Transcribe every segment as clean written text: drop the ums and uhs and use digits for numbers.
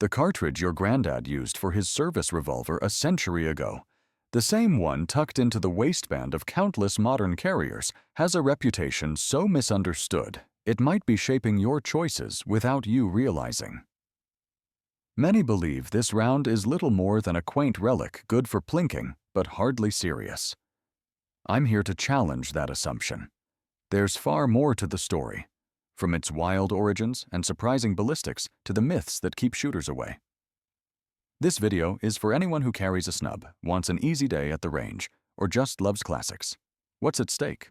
The cartridge your granddad used for his service revolver a century ago, the same one tucked into the waistband of countless modern carriers, has a reputation so misunderstood it might be shaping your choices without you realizing. Many believe this round is little more than a quaint relic good for plinking, but hardly serious. I'm here to challenge that assumption. There's far more to the story, from its wild origins and surprising ballistics to the myths that keep shooters away. This video is for anyone who carries a snub, wants an easy day at the range, or just loves classics. What's at stake?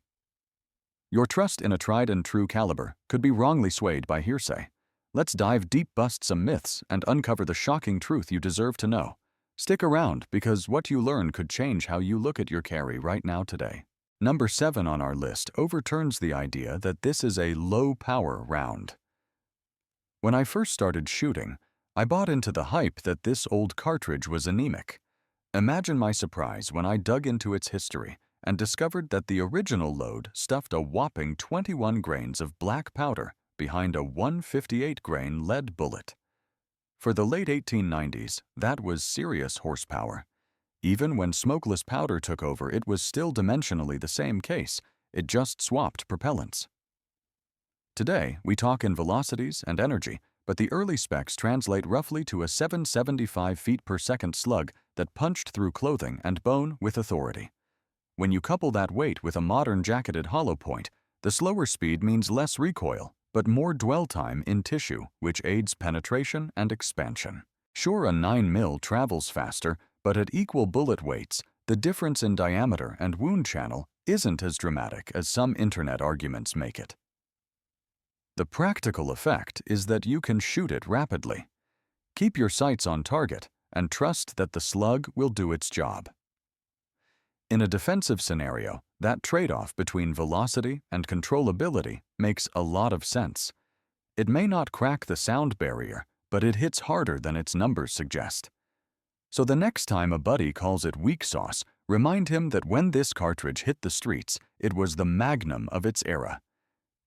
Your trust in a tried-and-true caliber could be wrongly swayed by hearsay. Let's dive deep, bust some myths, and uncover the shocking truth you deserve to know. Stick around, because what you learn could change how you look at your carry right now today. Number 7 on our list overturns the idea that this is a low-power round. When I first started shooting, I bought into the hype that this old cartridge was anemic. Imagine my surprise when I dug into its history and discovered that the original load stuffed a whopping 21 grains of black powder behind a 158-grain lead bullet. For the late 1890s, that was serious horsepower. Even when smokeless powder took over, it was still dimensionally the same case, it just swapped propellants. Today, we talk in velocities and energy, but the early specs translate roughly to a 775 feet per second slug that punched through clothing and bone with authority. When you couple that weight with a modern jacketed hollow point, the slower speed means less recoil, but more dwell time in tissue, which aids penetration and expansion. Sure, a 9mm travels faster, but at equal bullet weights, the difference in diameter and wound channel isn't as dramatic as some internet arguments make it. The practical effect is that you can shoot it rapidly. Keep your sights on target and trust that the slug will do its job. In a defensive scenario, that trade-off between velocity and controllability makes a lot of sense. It may not crack the sound barrier, but it hits harder than its numbers suggest. So the next time a buddy calls it weak sauce, remind him that when this cartridge hit the streets, it was the magnum of its era.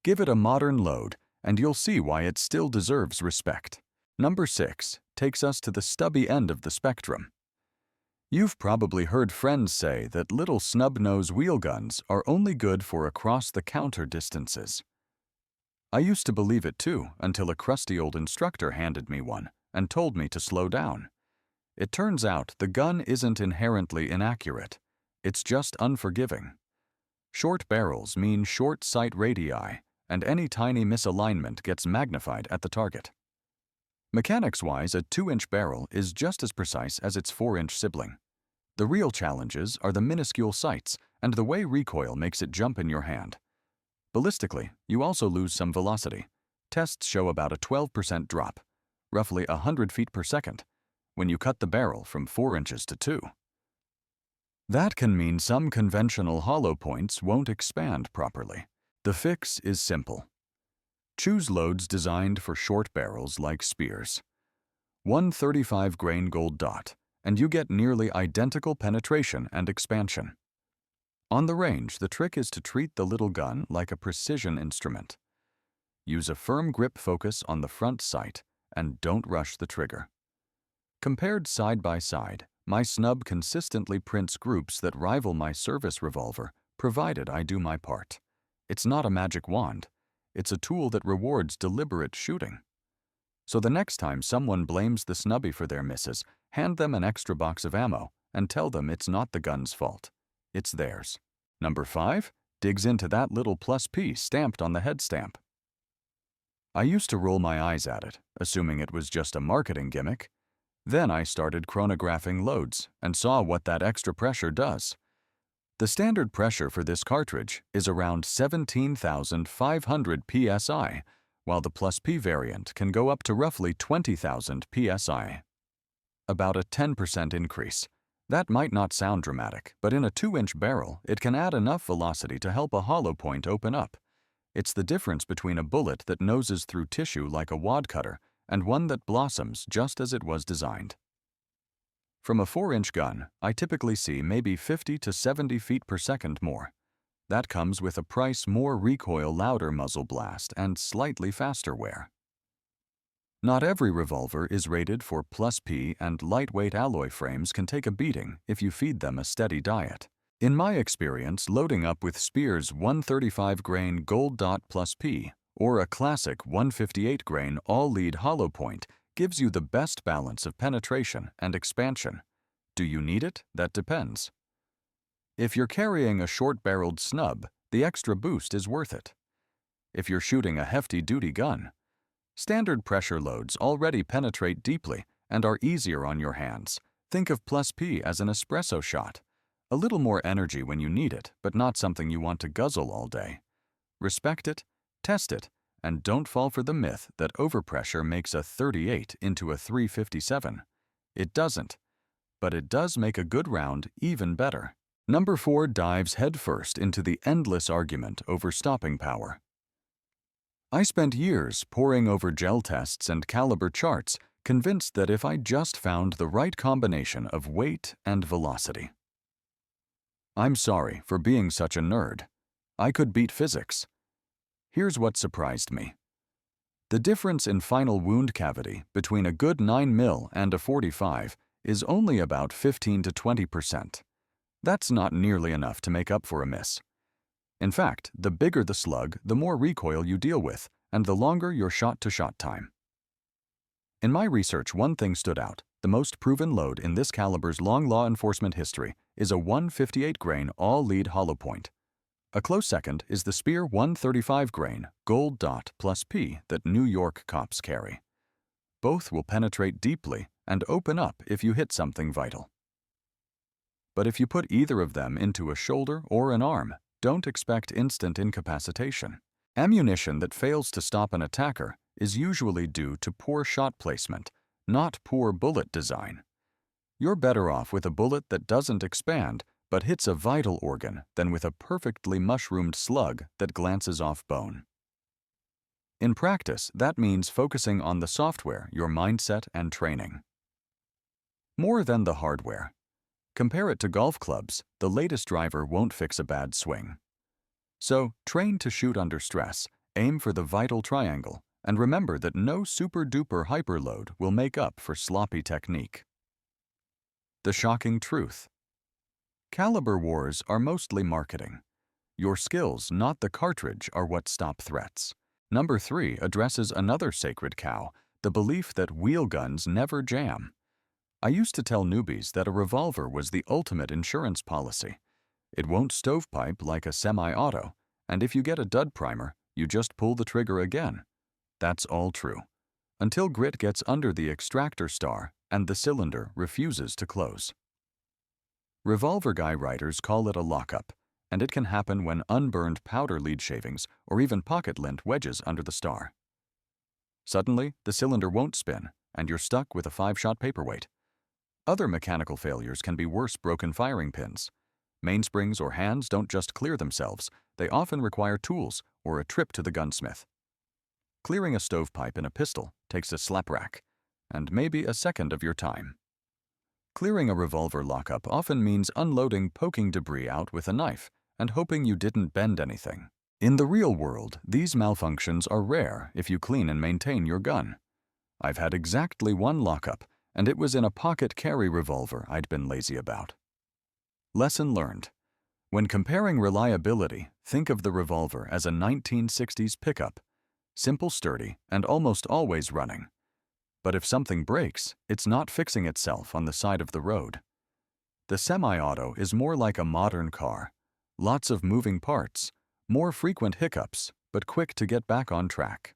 Give it a modern load, and you'll see why it still deserves respect. Number 6 takes us to the stubby end of the spectrum. You've probably heard friends say that little snub-nose wheel guns are only good for across-the-counter distances. I used to believe it too, until a crusty old instructor handed me one and told me to slow down. It turns out the gun isn't inherently inaccurate. It's just unforgiving. Short barrels mean short sight radii, and any tiny misalignment gets magnified at the target. Mechanics-wise, a 2-inch barrel is just as precise as its 4-inch sibling. The real challenges are the minuscule sights and the way recoil makes it jump in your hand. Ballistically, you also lose some velocity. Tests show about a 12% drop, roughly 100 feet per second, when you cut the barrel from 4 inches to 2. That can mean some conventional hollow points won't expand properly. The fix is simple. Choose loads designed for short barrels like spears. 135-grain gold dot, and you get nearly identical penetration and expansion. On the range, the trick is to treat the little gun like a precision instrument. Use a firm grip focus on the front sight and don't rush the trigger. Compared side by side, my snub consistently prints groups that rival my service revolver, provided I do my part. It's not a magic wand. It's a tool that rewards deliberate shooting. So the next time someone blames the snubby for their misses, hand them an extra box of ammo and tell them it's not the gun's fault. It's theirs. Number 5 digs into that little +P stamped on the head stamp. I used to roll my eyes at it, assuming it was just a marketing gimmick. Then I started chronographing loads and saw what that extra pressure does. The standard pressure for this cartridge is around 17,500 psi, while the +P variant can go up to roughly 20,000 psi. About a 10% increase. That might not sound dramatic, but in a 2-inch barrel, it can add enough velocity to help a hollow point open up. It's the difference between a bullet that noses through tissue like a wad cutter and one that blossoms just as it was designed. From a 4-inch gun, I typically see maybe 50 to 70 feet per second more. That comes with a price more recoil louder muzzle blast and slightly faster wear. Not every revolver is rated for plus P, and lightweight alloy frames can take a beating if you feed them a steady diet. In my experience, loading up with Speer's 135 grain gold dot plus P or a classic 158 grain all-lead hollow point gives you the best balance of penetration and expansion. Do you need it? That depends. If you're carrying a short-barreled snub, the extra boost is worth it. If you're shooting a hefty duty gun, standard pressure loads already penetrate deeply and are easier on your hands. Think of plus P as an espresso shot. A little more energy when you need it, but not something you want to guzzle all day. Respect it, test it, and don't fall for the myth that overpressure makes a .38 into a .357. It doesn't, but it does make a good round even better. Number 4 dives headfirst into the endless argument over stopping power. I spent years poring over gel tests and caliber charts, convinced that if I just found the right combination of weight and velocity. I'm sorry for being such a nerd. I could beat physics. Here's what surprised me. The difference in final wound cavity between a good 9mm and a .45 is only about 15 to 20%. That's not nearly enough to make up for a miss. In fact, the bigger the slug, the more recoil you deal with, and the longer your shot-to-shot time. In my research, one thing stood out. The most proven load in this caliber's long law enforcement history is a 158 grain all-lead hollow point. A close second is the Speer 135 grain gold dot plus P that New York cops carry. Both will penetrate deeply and open up if you hit something vital. But if you put either of them into a shoulder or an arm, don't expect instant incapacitation. Ammunition that fails to stop an attacker is usually due to poor shot placement, not poor bullet design. You're better off with a bullet that doesn't expand but hits a vital organ than with a perfectly mushroomed slug that glances off bone. In practice, that means focusing on the software, your mindset, and training. More than the hardware. Compare it to golf clubs. The latest driver won't fix a bad swing. So, train to shoot under stress, aim for the vital triangle, and remember that no super-duper hyperload will make up for sloppy technique. The shocking truth. Caliber wars are mostly marketing. Your skills, not the cartridge, are what stop threats. Number 3 addresses another sacred cow, the belief that wheel guns never jam. I used to tell newbies that a revolver was the ultimate insurance policy. It won't stovepipe like a semi-auto, and if you get a dud primer, you just pull the trigger again. That's all true. Until grit gets under the extractor star and the cylinder refuses to close. Revolver guy writers call it a lockup, and it can happen when unburned powder lead shavings or even pocket lint wedges under the star. Suddenly, the cylinder won't spin, and you're stuck with a 5-shot paperweight. Other mechanical failures can be worse: broken firing pins. Mainsprings or hands don't just clear themselves, they often require tools or a trip to the gunsmith. Clearing a stovepipe in a pistol takes a slap rack, and maybe a second of your time. Clearing a revolver lockup often means unloading poking debris out with a knife and hoping you didn't bend anything. In the real world, these malfunctions are rare if you clean and maintain your gun. I've had exactly one lockup, and it was in a pocket carry revolver I'd been lazy about. Lesson learned. When comparing reliability, think of the revolver as a 1960s pickup. Simple, sturdy, and almost always running. But if something breaks, it's not fixing itself on the side of the road. The semi-auto is more like a modern car. Lots of moving parts, more frequent hiccups, but quick to get back on track.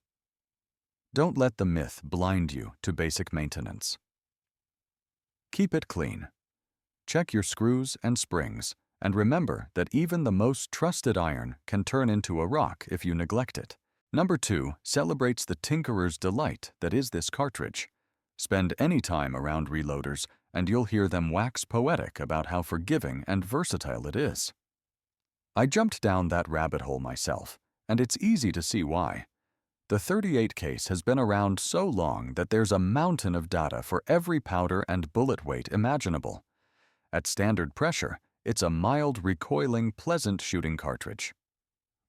Don't let the myth blind you to basic maintenance. Keep it clean. Check your screws and springs, and remember that even the most trusted iron can turn into a rock if you neglect it. Number 2 celebrates the tinkerer's delight that is this cartridge. Spend any time around reloaders, and you'll hear them wax poetic about how forgiving and versatile it is. I jumped down that rabbit hole myself, and it's easy to see why. The .38 case has been around so long that there's a mountain of data for every powder and bullet weight imaginable. At standard pressure, it's a mild, recoiling, pleasant shooting cartridge.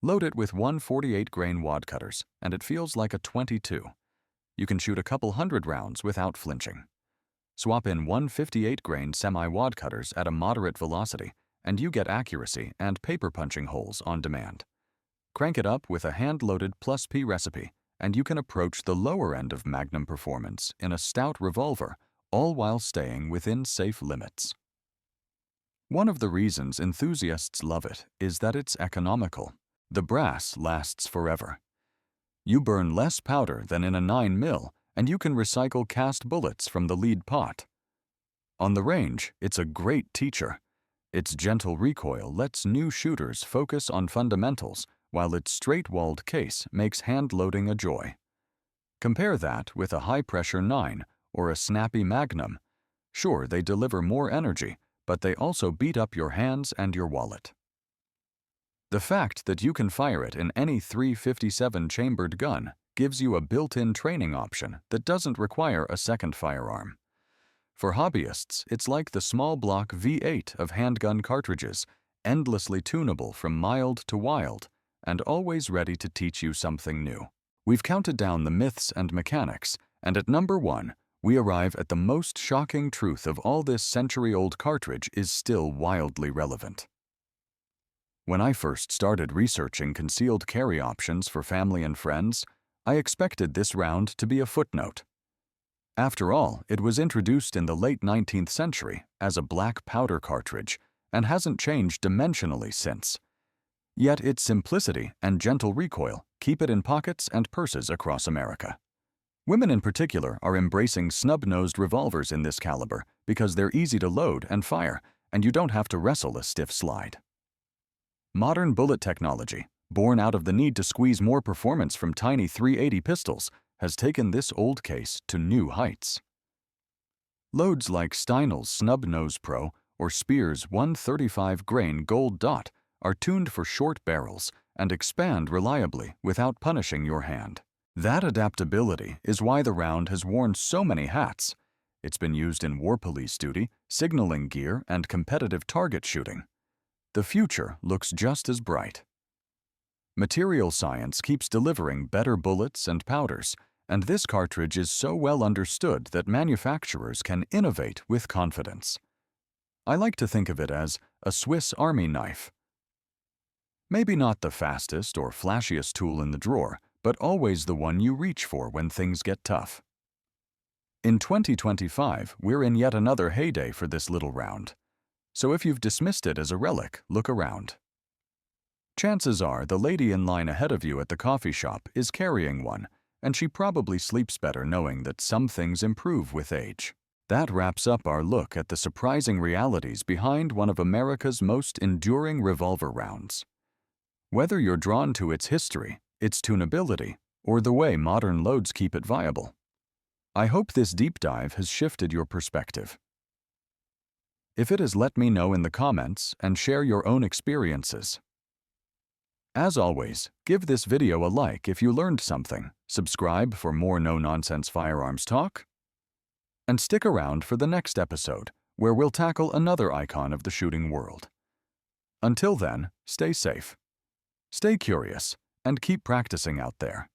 Load it with 148 grain wad cutters, and it feels like a .22. you can shoot a couple hundred rounds without flinching. Swap in 158-grain semi-wad cutters at a moderate velocity, and you get accuracy and paper-punching holes on demand. Crank it up with a hand-loaded +P recipe, and you can approach the lower end of Magnum performance in a stout revolver, all while staying within safe limits. One of the reasons enthusiasts love it is that it's economical. The brass lasts forever. You burn less powder than in a 9mm, and you can recycle cast bullets from the lead pot. On the range, it's a great teacher. Its gentle recoil lets new shooters focus on fundamentals, while its straight-walled case makes hand-loading a joy. Compare that with a high-pressure 9 or a snappy Magnum. Sure, they deliver more energy, but they also beat up your hands and your wallet. The fact that you can fire it in any .357 chambered gun gives you a built-in training option that doesn't require a second firearm. For hobbyists, it's like the small block V8 of handgun cartridges, endlessly tunable from mild to wild, and always ready to teach you something new. We've counted down the myths and mechanics, and at number 1, we arrive at the most shocking truth of all this century-old cartridge is still wildly relevant. When I first started researching concealed carry options for family and friends, I expected this round to be a footnote. After all, it was introduced in the late 19th century as a black powder cartridge and hasn't changed dimensionally since. Yet its simplicity and gentle recoil keep it in pockets and purses across America. Women in particular are embracing snub-nosed revolvers in this caliber because they're easy to load and fire, and you don't have to wrestle a stiff slide. Modern bullet technology, born out of the need to squeeze more performance from tiny .380 pistols, has taken this old case to new heights. Loads like Steinel's Snub-nosed Pro or Speer's 135-grain gold dot are tuned for short barrels and expand reliably without punishing your hand. That adaptability is why the round has worn so many hats. It's been used in war police duty, signaling gear, and competitive target shooting. The future looks just as bright. Material science keeps delivering better bullets and powders, and this cartridge is so well understood that manufacturers can innovate with confidence. I like to think of it as a Swiss Army knife. Maybe not the fastest or flashiest tool in the drawer, but always the one you reach for when things get tough. In 2025, we're in yet another heyday for this little round. So if you've dismissed it as a relic, look around. Chances are the lady in line ahead of you at the coffee shop is carrying one, and she probably sleeps better knowing that some things improve with age. That wraps up our look at the surprising realities behind one of America's most enduring revolver rounds. Whether you're drawn to its history, its tunability, or the way modern loads keep it viable, I hope this deep dive has shifted your perspective. If it has, let me know in the comments and share your own experiences. As always, give this video a like if you learned something, subscribe for more no-nonsense firearms talk, and stick around for the next episode, where we'll tackle another icon of the shooting world. Until then, stay safe, stay curious, and keep practicing out there.